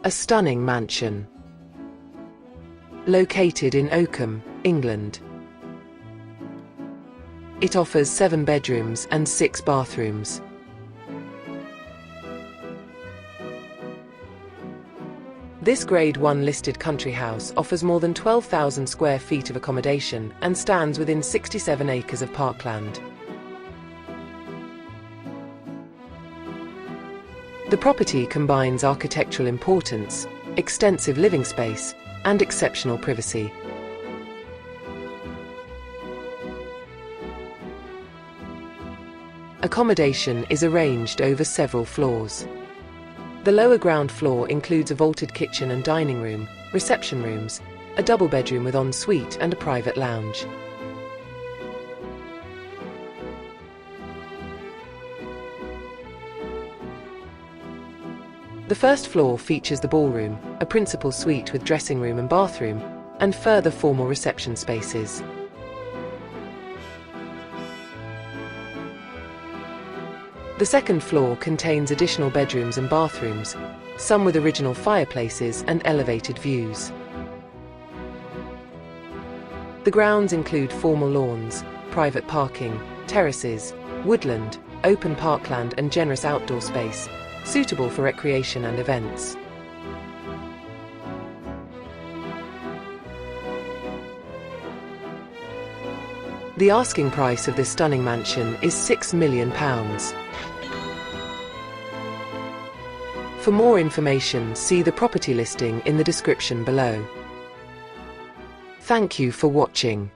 A stunning mansion. Located in Oakham, England. It offers 7 bedrooms and 6 bathrooms. This Grade 1 listed country house offers more than 12,000 square feet of accommodation and stands within 67 acres of parkland. The property combines architectural importance, extensive living space, and exceptional privacy. Accommodation is arranged over several floors. The lower ground floor includes a vaulted kitchen and dining room, reception rooms, a double bedroom with ensuite and a private lounge. The first floor features the ballroom, a principal suite with dressing room and bathroom, and further formal reception spaces. The second floor contains additional bedrooms and bathrooms, some with original fireplaces and elevated views. The grounds include formal lawns, private parking, terraces, woodland, open parkland and generous outdoor space, suitable for recreation and events. The asking price of this stunning mansion is £6 million. For more information, see the property listing in the description below. Thank you for watching.